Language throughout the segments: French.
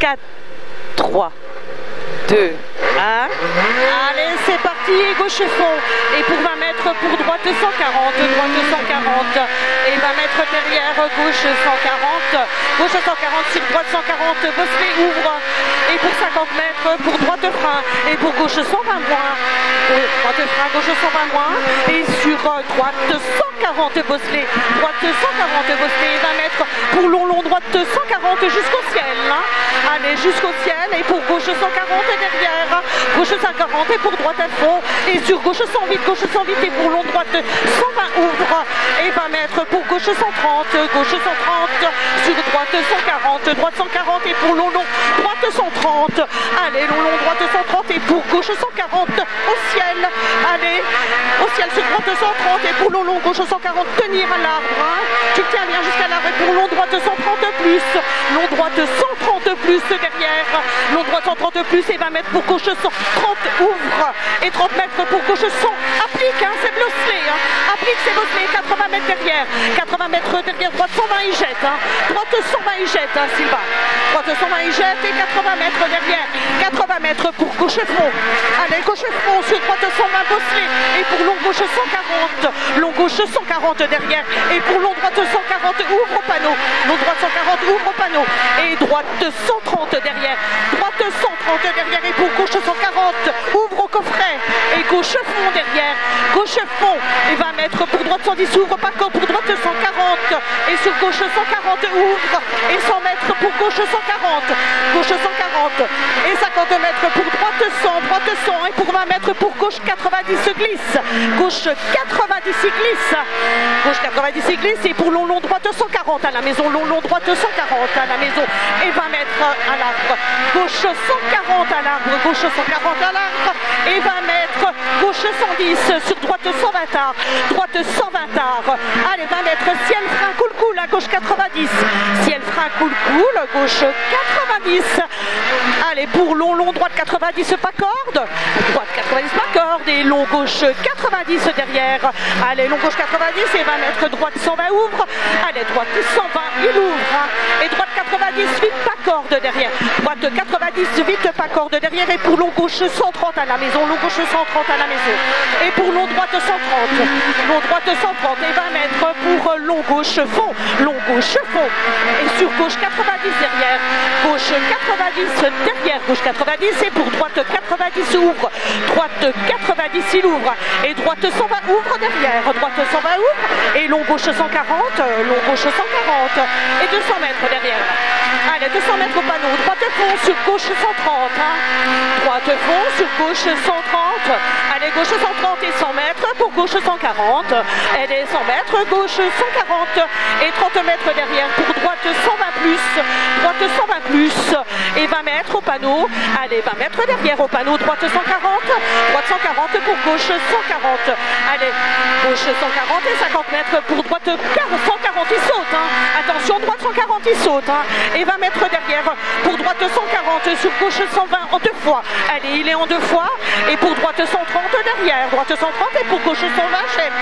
4, 3, 2, 1. Allez, c'est parti, gauche fond. Et pour 20 mètres, pour droite 140, droite 140. Et 20 mètres derrière, gauche 140. Gauche 140, sur droite 140. Bosselet ouvre. Et pour 50 mètres, pour droite frein. Et pour gauche 120 moins. Droite frein, gauche 120 moins. Et sur droite 140 Bosselet. Droite 140 Bosselet. 20 mètres pour long, droite 140 jusqu'au ciel. Allez, jusqu'au ciel. Et pour gauche 140 derrière. Gauche 140 et pour droite à fond. Et sur gauche 108, gauche 108 et pour long droite 120 ouvre. Et 20 mètres pour gauche 130, gauche 130. Sur droite 140, droite 140 et pour long droite 130. Allez, long droite 130 et pour gauche 140 au ciel. Allez, au ciel sur droite 130 et pour long gauche 140. Tenir à l'arbre. Tu tiens bien jusqu'à l'arbre et pour long droite 130 plus. Long droite 130 plus derrière. Long droite 130 plus et 20 mètres pour gauche 130 ouvre. Et 30 mètres pour gauche 100. Applique, c'est Bosselet. Applique, c'est Bosselet. 80 mètres derrière. 80 mètres derrière. Droite 120, il jette. Droite 120, il jette, Sylvain. Droite 120, il jette et 80 mètres derrière. 80 mètres pour gauche front. Allez, gauche front sur droite 120 Bosselet. Et pour long gauche 140. Long gauche 140 derrière. Et pour long droite 140 ouvre au panneau. Long droite 140 ouvre au panneau. Et droite 130 derrière. Droite 130 derrière. Et pour gauche 140 ouvre au coffret. Et gauche fond derrière. Gauche fond. Et 20 mètres pour droite 110 ouvre pas corps. Pour droite 140. Et sur gauche 140 ouvre. Et 100 mètres pour gauche 140. Gauche 140. Et 50 mètres pour droite 100. Droite 100. Et pour 20 mètres pour gauche 90 glisse. Gauche 90 glisse. Gauche 90 glisse. Et pour long droite 140 à la maison. Long droite 140 à la maison. Et 20 mètres à l'arbre. Gauche 140 à l'arbre. Gauche 140 à l'arbre. Et 20 mètres. Gauche 110. Sur droite 120 arts. Droite 120 arts. Allez, 20 mètres. Ciel frein coule à gauche 90. Ciel frein coule gauche 90. Allez, pour long droite 90 pas corde. Droite 90 pas corde. Et long gauche 90 derrière. Allez, long gauche 90 et 20 mètres. Droite 120 ouvre. Allez, droite 120 il ouvre. Et droite 90 vite pas corde derrière. Droite 90 vite pas corde derrière. Et pour long gauche 130 à la maison. Long gauche 130 à la maison. Et pour long droite 130. Long droite 130 et 20 mètres pour long gauche fond. Long gauche fond. Et sur gauche 90 derrière. Gauche 90 derrière. Gauche 90 et pour droite 90 ouvre. Droite 90 il ouvre. Et droite 120 ouvre derrière. Droite 120 ouvre. Et long gauche 140. Long gauche 140. Et 200 mètres derrière. Allez, 200 mètres au panneau. Droite fond sur gauche 130. Droite fond sur gauche 130. Allez, gauche 130 et 100 mètres pour gauche 140. Allez, 100 mètres, gauche 140. Et 30 mètres derrière pour droite 120 plus. Droite 120 plus. Et 20 mètres au panneau. Allez, 20 mètres derrière au panneau. Droite 140. Droite 140 pour gauche 140. Allez, gauche 140 et 50 mètres pour droite 140. Il saute. Attention, droite 140, il saute. Et 20 mètres derrière pour droite 140 sur gauche 120 en deux fois. Allez, il est en deux fois. Et pour droite 130 derrière. Droite 130 et pour gauche 120 jette.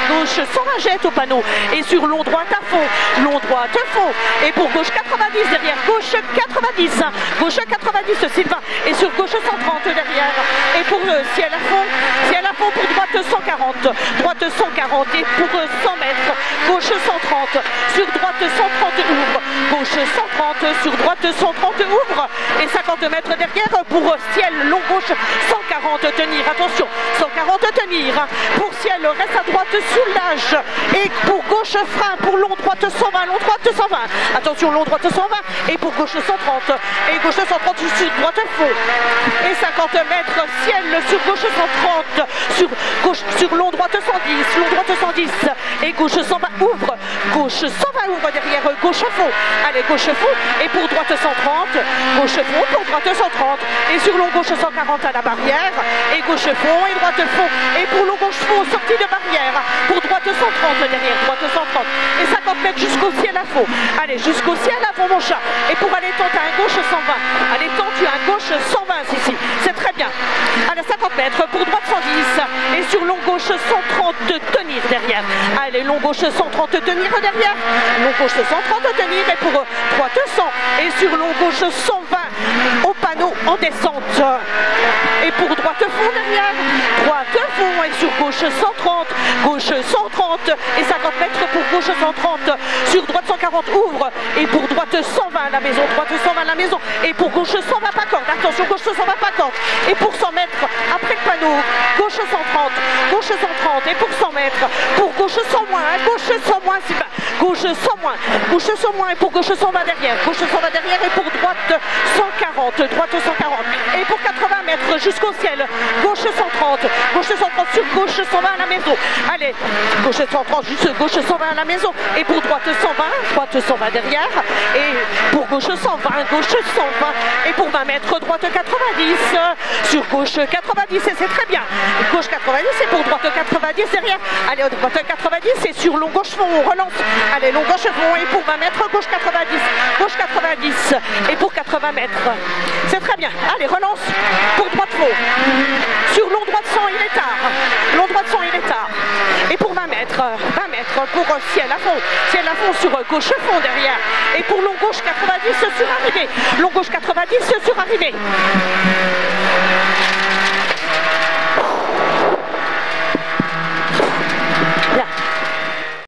Gauche 120 jette au panneau. Et sur long droite à fond. Long droite fond. Et pour gauche 90 derrière. Gauche 90. Gauche 90 Sylvain. Et sur gauche 130 derrière. Et pour ciel à fond. Ciel à fond pour droite 140. Droite 140 et pour 100 mètres. Gauche 130. Sur droite 130 ouvre. Gauche 130. Sur droite 130 ouvre. Et 50 mètres derrière pour ciel long gauche 140 tenir. Attention. 140 tenir. Pour ciel reste à droite soulage. Et pour gauche frein. Pour long droite 120. Long droite 120. Attention long droite 120. Et pour gauche 130. Et gauche 130 sur droite fond. Et 50 mètres ciel sur gauche 130. Sur gauche sur long droite 110. Long droite 110. Et gauche 120 ouvre. Gauche 120 ouvre derrière. Gauche fond. Allez gauche fond. Et pour droite 130. Gauche fond pour droite 130. Et sur long gauche 140 à la barrière. Et gauche fond et droite fond. Et pour long gauche fond sortie de barrière. Pour droite 130 derrière. Droite 130. Et 50 mètres jusqu'au ciel à fond. Allez jusqu'au ciel à fond mon chat. Et pour aller tenter un gauche 120. Allez tente tu as un gauche 120 ici. C'est très bien. Allez 50 mètres pour droite 110. Et sur long gauche 130 tenir derrière. Allez long gauche 130 tenir derrière. Long gauche 130 tenir. Et pour droite 100. et sur long gauche 120 au panneau en descente. Et pour droite fond derrière, droite fond et sur gauche 130, gauche 130 et 50 mètres pour gauche 130, sur droite 140 ouvre et pour droite 120 à la maison, droite 120 à la maison et pour gauche 120 pas corde, attention gauche 120 pas corde et pour 100 mètres après le panneau, gauche 130, gauche 130 et pour 100 mètres, pour gauche 100 moins, gauche 100 moins, gauche 100 moins, gauche 100 moins et pour gauche 120 derrière, gauche 120 derrière et pour droite 140, droite 140 et pour 80 mètres jusqu'au ciel, gauche 130 sur gauche 120 à la maison, allez, gauche 130 juste gauche 120 à la maison et pour droite 120 derrière et pour gauche 120 et pour 20 mètres droite 90 sur gauche 90 et c'est très bien, gauche 90 et pour droite 90 derrière, allez droite 90 et sur long gauche fond on relance, allez long gauche fond et pour 20 mètres gauche 90 et pour 80 mètres, c'est très bien, allez relance pour droite fond, sur long droite 100 il est tard, long droite 100 il est tard et pour 20 mètres pour ciel à fond sur gauche fond derrière et pour long gauche 90 sur arrivée, long gauche 90 sur arrivée.